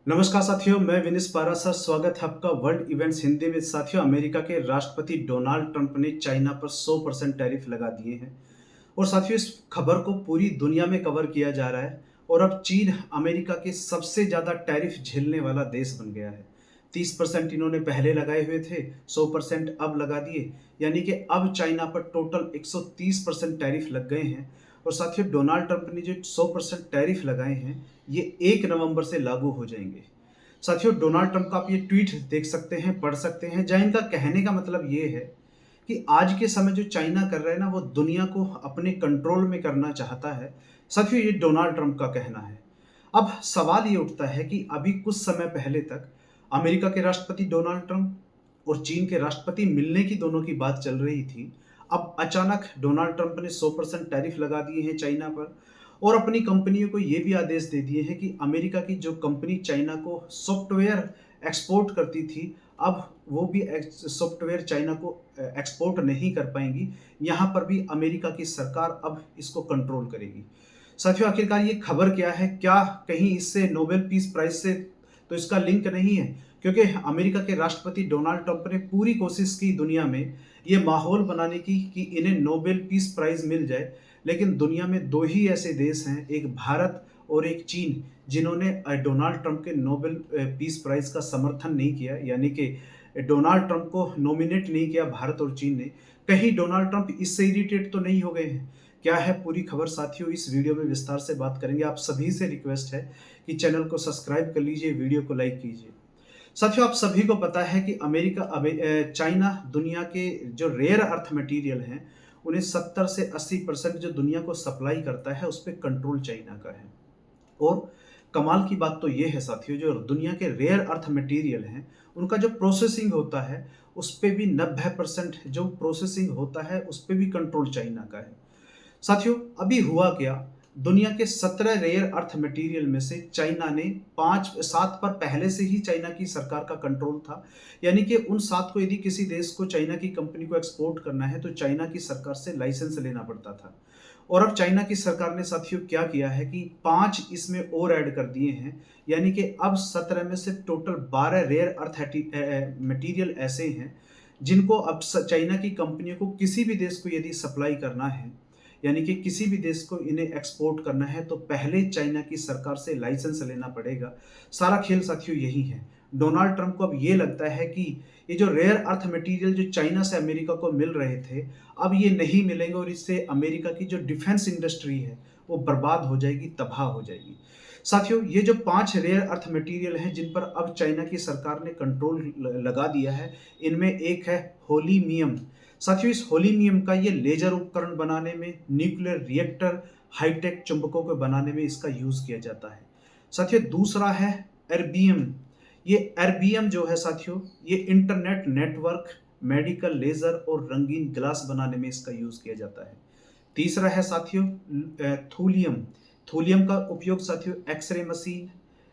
नमस्कार साथियों, मैं विनिस पारासर। स्वागत है आपका वर्ल्ड इवेंट्स हिंदी में। साथियों, अमेरिका के राष्ट्रपति डोनाल्ड ट्रंप ने चाइना पर 100% टैरिफ लगा दिए हैं। और साथियों, इस खबर को पूरी दुनिया में कवर किया जा रहा है और अब चीन अमेरिका के सबसे ज़्यादा टैरिफ झेलने वाला देश बन गया है। 30% इन्होंने पहले लगाए हुए थे, 100% अब लगा दिए, यानी कि अब चाइना पर टोटल 130% टैरिफ लग गए हैं। और साथियों, डोनाल्ड ट्रंप ने जो 100% टैरिफ लगाए हैं, ये 1 नवंबर से लागू हो जाएंगे। साथियों, डोनाल्ड ट्रंप का आप ये ट्वीट देख सकते हैं, पढ़ सकते हैं, जहाँ इनका कहने का मतलब ये है कि आज के समय जो चाइना कर रहा है ना, वो दुनिया को अपने कंट्रोल में करना चाहता है। साथियों, ये डोनाल्ड ट्रंप का कहना है। अब सवाल ये उठता है कि अभी कुछ समय पहले तक अमेरिका के राष्ट्रपति डोनाल्ड ट्रंप और चीन के राष्ट्रपति मिलने की दोनों की बात चल रही थी। अब अचानक डोनाल्ड ट्रंप ने 100% टैरिफ लगा दिए हैं चाइना पर और अपनी कंपनियों को ये भी आदेश दे दिए हैं कि अमेरिका की जो कंपनी चाइना को सॉफ्टवेयर एक्सपोर्ट करती थी, अब वो भी सॉफ्टवेयर चाइना को एक्सपोर्ट नहीं कर पाएंगी। यहाँ पर भी अमेरिका की सरकार अब इसको कंट्रोल करेगी। साथियों, आखिरकार ये खबर क्या है? क्या कहीं इससे नोबेल पीस प्राइज से तो इसका लिंक नहीं है? क्योंकि अमेरिका के राष्ट्रपति डोनाल्ड ट्रंप ने पूरी कोशिश की दुनिया में ये माहौल बनाने की कि इन्हें नोबेल पीस प्राइज मिल जाए। लेकिन दुनिया में दो ही ऐसे देश हैं, एक भारत और एक चीन, जिन्होंने डोनाल्ड ट्रंप के नोबेल पीस प्राइज का समर्थन नहीं किया, यानी कि डोनाल्ड ट्रंप को नॉमिनेट नहीं किया भारत और चीन ने। कहीं डोनाल्ड ट्रंप इससे इरिटेट तो नहीं हो गए हैं? क्या है पूरी खबर साथियों, इस वीडियो में विस्तार से बात करेंगे। आप सभी से रिक्वेस्ट है कि चैनल को सब्सक्राइब कर लीजिए, वीडियो को लाइक कीजिए। साथियों, आप सभी को पता है कि चाइना दुनिया के जो रेयर अर्थ मटेरियल हैं, उन्हें 70 से 80% जो दुनिया को सप्लाई करता है, उस पर कंट्रोल चाइना का है। और कमाल की बात तो ये है साथियों, जो दुनिया के रेयर अर्थ मटेरियल हैं, उनका जो प्रोसेसिंग होता है, उस पे भी 90% जो प्रोसेसिंग होता है, उस पे भी कंट्रोल चाइना का है। साथियों, अभी हुआ क्या? दुनिया के 17 रेयर अर्थ मटेरियल में से चाइना ने 7 पर पहले से ही चाइना की सरकार का कंट्रोल था। यानी कि उन 7 को यदि किसी देश को, चाइना की कंपनी को एक्सपोर्ट करना है, तो चाइना की सरकार से लाइसेंस लेना पड़ता था। और अब चाइना की सरकार ने साथियों क्या किया है कि 5 इसमें और ऐड कर दिए हैं। यानी कि अब 17 में से टोटल 12 रेयर अर्थ मटेरियल ऐसे हैं जिनको अब चाइना की कंपनियों को किसी भी देश को यदि सप्लाई करना है, यानी कि किसी भी देश को इन्हें एक्सपोर्ट करना है, तो पहले चाइना की सरकार से लाइसेंस लेना पड़ेगा। सारा खेल साथियों यही है। डोनाल्ड ट्रंप को अब ये लगता है कि ये जो रेयर अर्थ मटेरियल जो चाइना से अमेरिका को मिल रहे थे, अब ये नहीं मिलेंगे और इससे अमेरिका की जो डिफेंस इंडस्ट्री है, वो बर्बाद हो जाएगी, तबाह हो जाएगी। साथियों, ये जो 5 रेयर अर्थ मटेरियल हैं जिन पर अब चाइना की सरकार ने कंट्रोल लगा दिया है, इनमें एक है होलीमियम। साथियों, इस होलीमियम का ये लेजर उपकरण बनाने में, न्यूक्लियर रिएक्टर, हाईटेक चुंबकों को बनाने में इसका यूज किया जाता है। साथियों, दूसरा है एर्बियम। ये एर्बियम जो है साथियों, ये इंटरनेट नेटवर्क, मेडिकल, लेजर और रंगीन ग्लास बनाने में इसका यूज किया जाता है। तीसरा है साथियों थूलियम। थूलियम का उपयोग साथियों एक्सरे मशीन,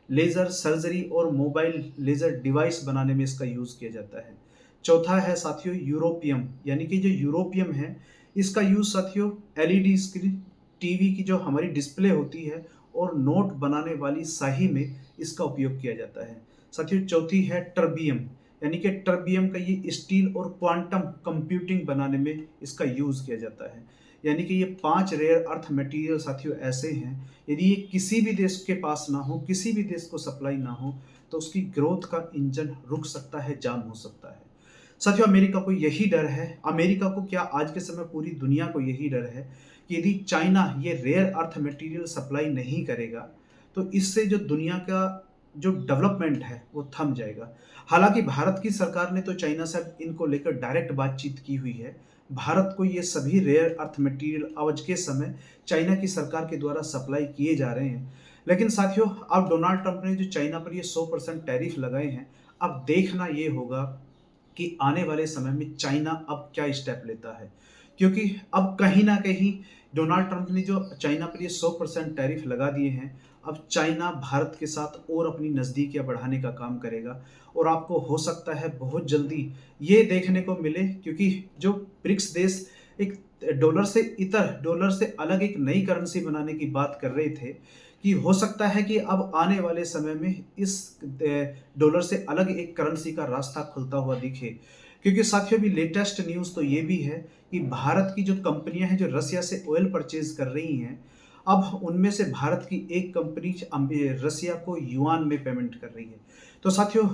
लेजर सर्जरी और मोबाइल लेजर डिवाइस बनाने में इसका यूज किया जाता है। चौथा है साथियों यूरोपियम, यानी कि जो यूरोपियम है, इसका यूज साथियों एलईडी स्क्रीन, टीवी की जो हमारी डिस्प्ले होती है और नोट बनाने वाली स्याही में इसका उपयोग किया जाता है। साथियों, चौथी है टर्बियम, यानी कि टर्बियम का ये स्टील और क्वांटम कंप्यूटिंग बनाने में इसका यूज किया जाता है। यानी कि ये 5 रेयर अर्थ मटेरियल साथियों ऐसे हैं, यदि ये किसी भी देश के पास ना हो, किसी भी देश को सप्लाई ना हो, तो उसकी ग्रोथ का इंजन रुक सकता है, जाम हो सकता है। साथियों, अमेरिका को यही डर है, अमेरिका को क्या, आज के समय पूरी दुनिया को यही डर है कि यदि चाइना ये रेयर अर्थ मटेरियल सप्लाई नहीं करेगा, तो इससे जो दुनिया का जो डेवलपमेंट है वो थम जाएगा। हालांकि भारत की सरकार ने तो चाइना से इनको लेकर डायरेक्ट बातचीत की हुई है। भारत को ये सभी रेयर अर्थ मटेरियल आज के समय चाइना की सरकार के द्वारा सप्लाई किए जा रहे हैं। लेकिन साथियों, अब डोनाल्ड ट्रंप ने जो चाइना पर ये 100% टैरिफ लगाए हैं, अब देखना ये होगा कि आने वाले समय में चाइना अब क्या स्टेप लेता है। क्योंकि अब कहीं ना कहीं डोनाल्ड ट्रंप ने जो चाइना पर ये 100% टैरिफ लगा दिए हैं, अब चाइना भारत के साथ और अपनी नज़दीकियां बढ़ाने का काम करेगा। और आपको हो सकता है बहुत जल्दी ये देखने को मिले, क्योंकि जो ब्रिक्स देश एक डॉलर से अलग एक नई करेंसी बनाने की बात कर रहे थे, कि हो सकता है कि अब आने वाले समय में इस डॉलर से अलग एक करेंसी का रास्ता खुलता हुआ दिखे। क्योंकि साथियों, अभी लेटेस्ट न्यूज़ तो ये भी है कि भारत की जो कंपनियां हैं जो रसिया से ऑयल परचेज कर रही हैं, अब उनमें से भारत की एक कंपनी रसिया को युआन में पेमेंट कर रही है। तो साथियों,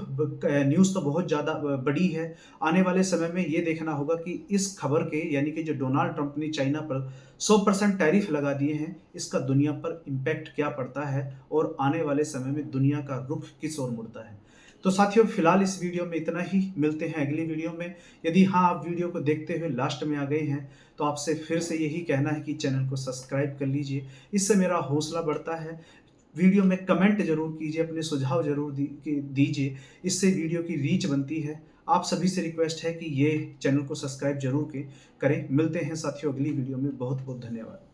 न्यूज़ तो बहुत ज़्यादा बड़ी है। आने वाले समय में ये देखना होगा कि इस खबर के, यानी कि जो डोनाल्ड ट्रंप ने चाइना पर 100% टैरिफ लगा दिए हैं, इसका दुनिया पर इम्पैक्ट क्या पड़ता है और आने वाले समय में दुनिया का रुख किस ओर मुड़ता है। तो साथियों, फिलहाल इस वीडियो में इतना ही। मिलते हैं अगली वीडियो में। यदि हाँ, आप वीडियो को देखते हुए लास्ट में आ गए हैं, तो आपसे फिर से यही कहना है कि चैनल को सब्सक्राइब कर लीजिए। इससे मेरा हौसला बढ़ता है। वीडियो में कमेंट ज़रूर कीजिए, अपने सुझाव ज़रूर दीजिए। इससे वीडियो की रीच बनती है। आप सभी से रिक्वेस्ट है कि ये चैनल को सब्सक्राइब ज़रूर करें। मिलते हैं साथियों अगली वीडियो में। बहुत बहुत धन्यवाद।